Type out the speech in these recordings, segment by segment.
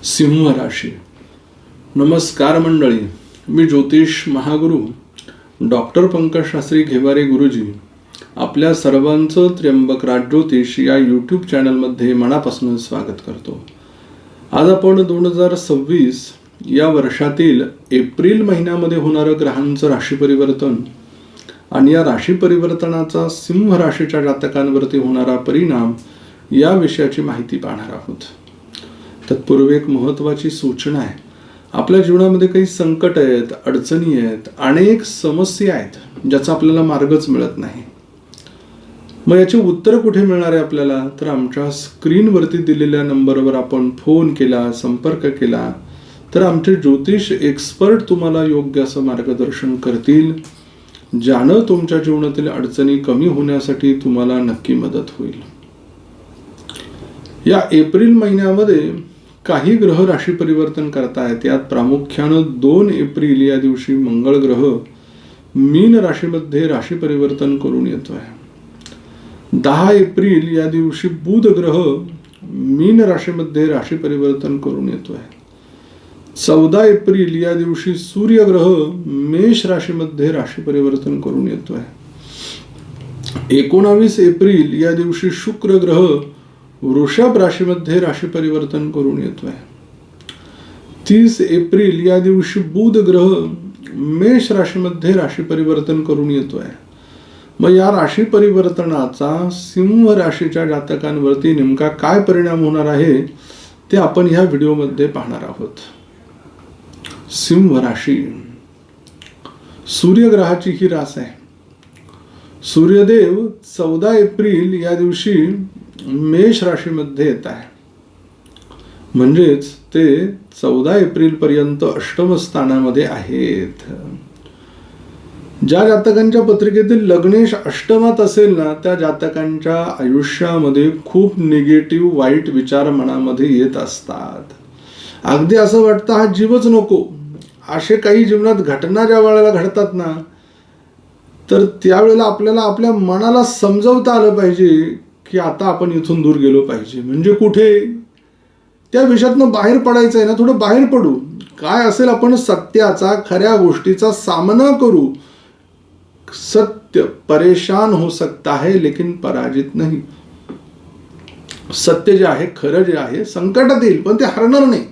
सिंह राशी. नमस्कार मंडळी, मी ज्योतिष महागुरु डॉक्टर पंकज शास्त्री घेवारे गुरुजी आपल्या सर्वांचं त्र्यंबक राजज्योतिष या यूट्यूब चॅनलमध्ये मनापासून स्वागत करतो. आज आपण 2026 या वर्षातील एप्रिल महिन्यामध्ये होणारं ग्रहांचं राशी परिवर्तन आणि या राशी परिवर्तनाचा सिंह राशीच्या जातकांवरती होणारा परिणाम या विषयाची माहिती पाहणार आहोत. तत्पूर्वी एक महत्त्वाची सूचना आहे. आपल्या जीवनामध्ये काही संकट आहेत, अडचणी आहेत, अनेक समस्या आहेत ज्याचा आपल्याला मार्गच मिळत नाही. मग याची उत्तर कुठे मिळणार आहे आपल्याला? तर आमच्या स्क्रीनवरती दिलेल्या नंबरवर आपण फोन केला, संपर्क केला तर आमचे ज्योतिष एक्सपर्ट तुम्हाला योग्य असं मार्गदर्शन करतील, ज्यानं तुमच्या जीवनातील अडचणी कमी होण्यासाठी तुम्हाला नक्की मदत होईल. या एप्रिल महिन्यामध्ये काही ग्रह राशी परिवर्तन करतायत. यात प्रामुख्यानं 2 एप्रिल या दिवशी मंगळ ग्रह मीन राशीमध्ये राशी परिवर्तन करून येतोय. 10 एप्रिल या दिवशी बुध ग्रह मीन राशीमध्ये राशी परिवर्तन करून येतोय. 14 एप्रिल या दिवशी सूर्य ग्रह मेष राशीमध्ये राशी परिवर्तन करून येतोय. 19 एप्रिल या दिवशी शुक्र ग्रह वृषभ राशीमध्ये राशी परिवर्तन करून येतोय. 30 एप्रिल या दिवशी बुध ग्रह मेष राशीमध्ये राशी परिवर्तन करून येतोय. मग या राशी परिवर्तनाचा सिंह राशीच्या जातकांवरती नेमका काय परिणाम होणार आहे ते आपण ह्या व्हिडिओमध्ये पाहणार आहोत. सिंह राशी सूर्यग्रहाची ही रास आहे. सूर्यदेव 14 एप्रिल या दिवशी मेष राशीमध्ये येत आहे. म्हणजेच ते 14 एप्रिल पर्यंत अष्टम स्थानामध्ये आहेत. ज्या जातकांच्या पत्रिकेतील लग्नेश अष्टमात असेल ना, त्या जातकांच्या आयुष्यामध्ये खूप निगेटिव्ह वाईट विचार मनामध्ये येत असतात. अगदी असं वाटतं हा जीवच नको. असे काही जीवनात घटना ज्या वेळेला घडतात ना, तर त्यावेळेला आपल्याला आपल्या मनाला समजवता आलं पाहिजे की आता आपण इथून दूर गेलो पाहिजे. म्हणजे कुठे त्या विषयातनं बाहेर पडायचं आहे ना, थोडं बाहेर पडू. काय असेल आपण सत्याचा, खऱ्या गोष्टीचा सामना करू. सत्य परेशान हो सकता है लेकिन पराजित नहीं. सत्य जे आहे, खरं जे आहे, संकटात येईल पण ते हरणार नाही.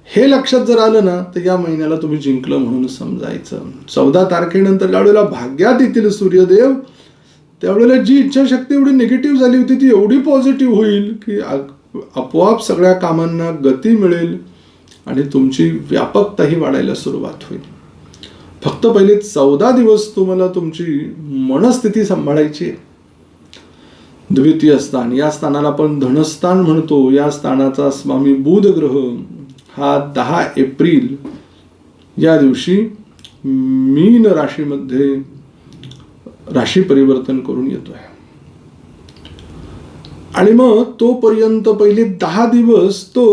हे लक्षात जर आलं ना तर या महिन्याला तुम्ही जिंकलं म्हणून समजायचं. 14 तारखेनंतर ज्यावेळेला भाग्यात येतील सूर्यदेव, त्यावेळेला जी इच्छाशक्ती एवढी निगेटिव्ह झाली होती ती एवढी पॉझिटिव्ह होईल की आपोआप सगळ्या कामांना गती मिळेल आणि तुमची व्यापकताही वाढायला सुरुवात होईल. फक्त पहिले 14 दिवस तुम्हाला तुमची मनस्थिती सांभाळायची. द्वितीय स्थान, या स्थानाला आपण धनस्थान म्हणतो. या स्थानाचा स्वामी बुध ग्रह हा 10 एप्रिल या दिवशी मीन राशीमध्ये राशी परिवर्तन करून येतोय. आणि मग तोपर्यंत पहिले 10 दिवस तो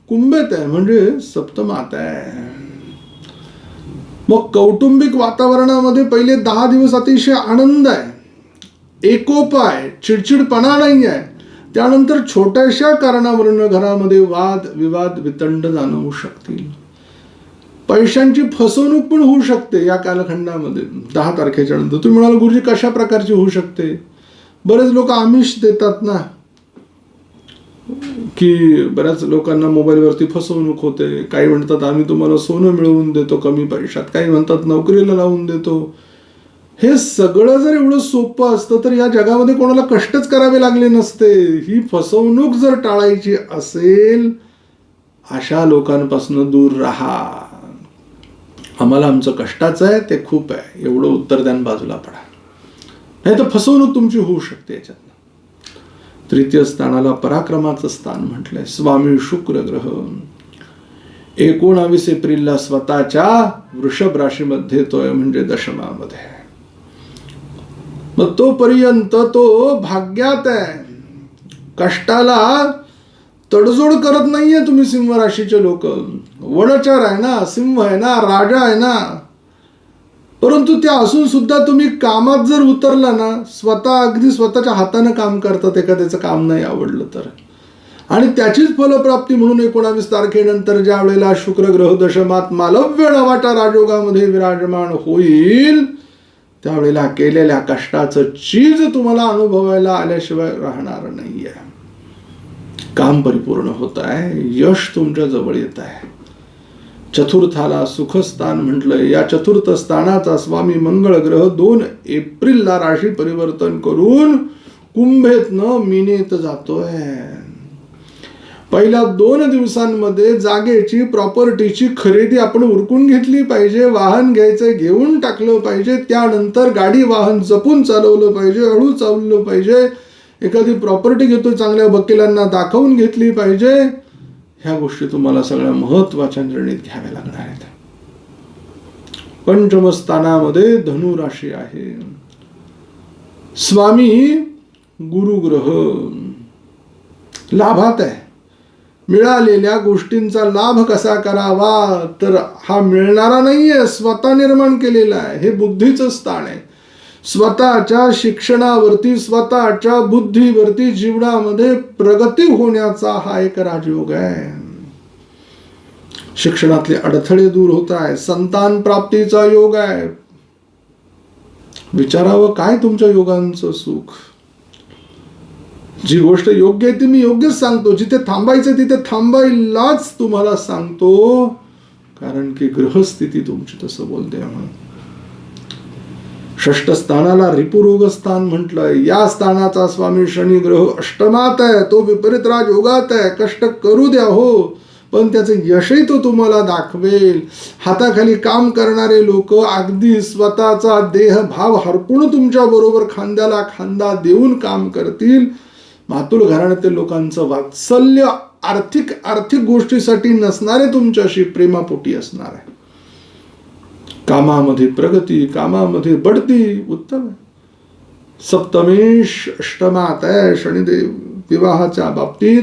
कुंभेत आहे, म्हणजे सप्तमात आहे. मग कौटुंबिक वातावरणामध्ये पहिले 10 दिवस अतिशय आनंद आहे, एकोप आहे, चिडचिडपणा नाही आहे. त्यानंतर छोट्याशा कारणावरून घरामध्ये वाद विवाद वितंड जाणवू शकतील. पैशांची फसवणूक पण होऊ शकते या कालखंडामध्ये. 10 तारखेच्या नंतर तुम्ही म्हणाल गुरुजी कशा प्रकारची होऊ शकते? बरेच लोक आमिष देतात ना, की बऱ्याच लोकांना मोबाईलवरती फसवणूक होते. काही म्हणतात आम्ही तुम्हाला सोनं मिळवून देतो कमी पैशात, काही म्हणतात नोकरीला लावून देतो. हे सगळं जर एवढं सोपं असतं तर या जगामध्ये कोणाला कष्टच करावे लागले नसते. ही फसवणूक जर टाळायची असेल, अशा लोकांपासून दूर राहा. आम्हाला आमचं कष्टाचं आहे, ते खूप आहे, एवढं उत्तर द्यान बाजूला पडा, नाही तर फसवणूक तुमची होऊ शकते याच्यात. तृतीय स्थानाला पराक्रमाचं स्थान म्हटलंय. स्वामी शुक्र ग्रह 19 एप्रिलला स्वतःच्या वृषभ राशीमध्ये येतोय, म्हणजे दशमामध्ये. मग तोपर्यंत तो भाग्यात आहे. कष्टाला तडजोड करत नाहीये तुम्ही सिंह राशीचे लोक. वडचर आहे ना, सिंह आहे ना, राजा आहे ना, परंतु त्या असून सुद्धा तुम्ही कामात जर उतरला ना, स्वतः अगदी स्वतःच्या हाताने काम करतात. एखाद्याचं काम नाही आवडलं तर आणि त्याचीच फलप्राप्ती म्हणून 19 तारखेनंतर ज्या वेळेला शुक्र ग्रह दशमात मालव्य नावाच्या राजयोगामध्ये विराजमान होईल, त्यावेळेला केलेल्या कष्टाचं चीज तुम्हाला अनुभवायला आल्याशिवाय राहणार नाहीये. काम परिपूर्ण होत आहे, यश तुमच्या जवळ येत आहे. चतुर्थाला सुखस्थान म्हटलंय. या चतुर्थ स्थानाचा स्वामी मंगळ ग्रह 2 एप्रिलला राशी परिवर्तन करून कुंभेतनं मीनेत जातोय. पहिल्या 2 दिवसांमध्ये जागेची, प्रॉपर्टीची खरेदी आपण उरकून घेतली पाहिजे. वाहन घ्यायचं घेऊन टाकलं पाहिजे. त्यानंतर गाडी वाहन जपून चालवलं पाहिजे, हळू चालवलं पाहिजे. एखादी प्रॉपर्टी घेतो चांगल्या वकिलांना दाखवून घेतली पाहिजे. ह्या गोष्टी तुम्हाला सगळ्या महत्वाच्या निर्णयात घ्याव्या लागणार आहेत. पंचम स्थानामध्ये धनु राशी आहे. स्वामी गुरु ग्रह लाभात आहे. मिळालेल्या गोष्टींचा लाभ कसा करावा, तर हा मिळणारा नाहीये, स्वतः निर्माण केलेला आहे. हे बुद्धीचं स्थान आहे. स्वतःच्या शिक्षणावरती, स्वतःच्या बुद्धीवरती जीवनामध्ये प्रगती होण्याचा हा एक राजयोग आहे. शिक्षणातले अडथळे दूर होत आहे. संतान प्राप्तीचा योग आहे. विचारावं काय तुमच्या योगांचं सुख. जी गोष्ट योग्य आहे ती मी योग्यच सांगतो. जिथे थांबायचं तिथे थांबायलाच तुम्हाला सांगतो, कारण की ग्रहस्थिती तुमची तसं बोलते. म्हणून षष्ठ स्थानाला रिपुरोग स्थान म्हटलंय. या स्थानाचा स्वामी शनी ग्रह अष्टमात आहे. तो विपरीत राजयोगात आहे. कष्ट करू द्या हो, पण त्याचं यशही तो तुम्हाला दाखवेल. हाताखाली काम करणारे लोक अगदी स्वतःचा देह भाव हरपून तुमच्या बरोबर खांद्याला खांदा देऊन काम करतील. मातुल घराण्यातील लोकांचं वात्सल्य आर्थिक गोष्टीसाठी नसणारे तुमच्याशी प्रेमापोटी असणार आहे. कामामध्ये प्रगती, कामामध्ये बढती उत्तम. सप्तमेश अष्टमात आहे शनिदेव. विवाहाच्या बाबतीत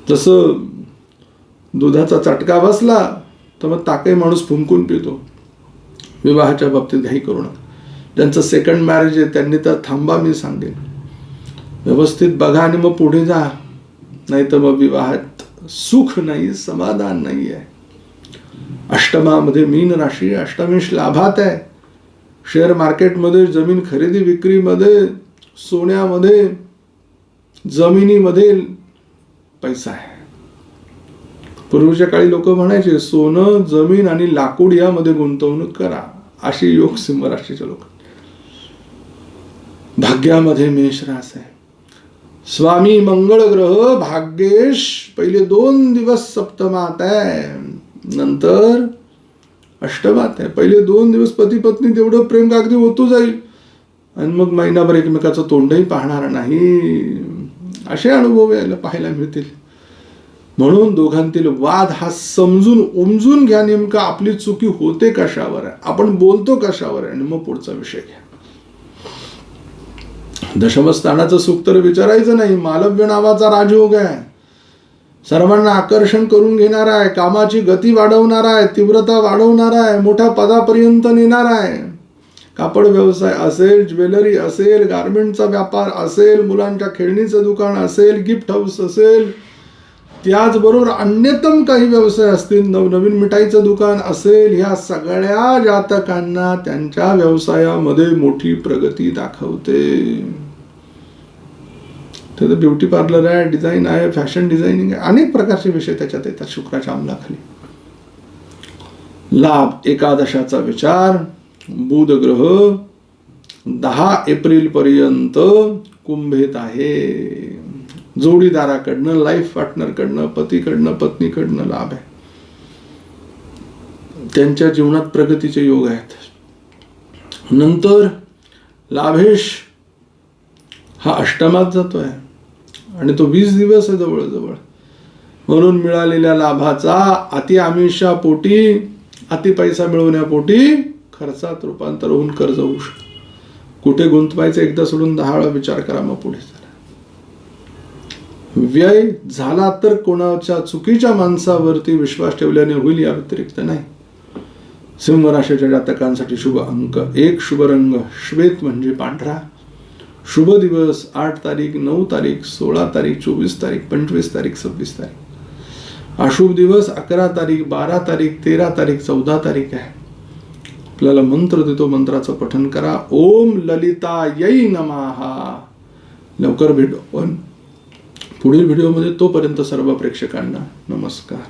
जसं दुधाचा चटका बसला तर मग ताकही माणूस फुंकून पितो. विवाहाच्या बाबतीत घाई करू नका. ज्यांचं सेकंड मॅरेज आहे त्यांनी तर थांबा, मी सांगेन. व्यवस्थित बघा आणि मग पुढे जा, नाही तर मग विवाहात सुख नाही, समाधान नाही आहे. अष्टमामध्ये मीन राशी. अष्टमेश लाभात आहे. शेअर मार्केटमध्ये, जमीन खरेदी विक्रीमध्ये, सोन्यामध्ये, जमिनीमध्ये पैसा आहे. पूर्वीच्या काळी लोक म्हणायचे सोनं, जमीन आणि लाकूड यामध्ये गुंतवणूक करा. अशी योग सिंह राशीचे लोक. भाग्यामध्ये मेष रास आहे. स्वामी मंगळ ग्रह भाग्येश पहिले 2 दिवस सप्तमात आहे, नंतर अष्टमात आहे. पहिले 2 दिवस पती पत्नी तेवढं प्रेम अगदी होतो जाईल आणि मग महिनाभर एकमेकाचं तोंडही पाहणार नाही. असे अनुभव यायला पाहायला मिळतील. म्हणून दोघांतील वाद हा समजून उमजून घ्या. नेमका आपली चुकी होते कशावर आहे, आपण बोलतो कशावर आहे, आणि मग पुढचा विषय घ्या. दशमस्थानाचं सुख तर विचारायचं नाही. मालव्य नावाचा राजयोग आहे. सर्वांना आकर्षण करून घेणार आहे. कामाची गती वाढवणार आहे, तीव्रता वाढवणार आहे, मोठ्या पदापर्यंत नेणार आहे. कापड व्यवसाय असेल, ज्वेलरी असेल, गारमेंटचा व्यापार असेल, मुलांच्या खेळणीचं दुकान असेल, गिफ्ट हाऊस असेल, त्याचबरोबर अन्यतम काही व्यवसाय असतील, नवनवीन मिठाईचं दुकान असेल, ह्या सगळ्या जातकांना त्यांच्या व्यवसायामध्ये मोठी प्रगती दाखवते. तर ब्युटी पार्लर आहे, डिझाईन आहे, फॅशन डिझायनिंग आहे, अनेक प्रकारचे विषय त्याच्यात येतात शुक्राच्या अंमलाखाली. लाभ एकादशाचा विचार. बुध ग्रह 10 एप्रिल पर्यंत कुंभेत आहे. जोडीदाराकडनं, लाईफ पार्टनरकडनं, पतीकडनं, पत्नीकडनं लाभ आहे. त्यांच्या जीवनात प्रगतीचे योग आहेत. नंतर लाभेश हा अष्टमात जातोय आणि तो 20 दिवस आहे जवळजवळ. म्हणून मिळालेल्या लाभाचा अति आमिषापोटी, अति पैसा मिळवण्यापोटी खर्चात रूपांतर होऊन कर्ज होऊ शकतं. कुठे गुंतवायचं एकदा सोडून 10 वेळा विचार करा, मग पुढे चला. व्यय झाला तर कोणाच्या चुकीच्या माणसावरती विश्वास ठेवल्याने होईल, या व्यतिरिक्त नाही. सिंह राशीच्या जातकांसाठी शुभ अंक 1, शुभ रंग श्वेत म्हणजे पांढरा, शुभ दिवस 8 तारीख, 9 तारीख, 16 तारीख, 24 तारीख, 25 तारीख, 26 तारीख. अशुभ दिवस 11 तारीख, 12 तारीख, 13 तारीख, 14 तारीख आहे. आपल्याला मंत्र देतो, मंत्राचं पठन करा. ओम ललितायै नमः. लवकर भेटू पण पुढील व्हिडिओमध्ये. तोपर्यंत सर्व प्रेक्षकांना नमस्कार.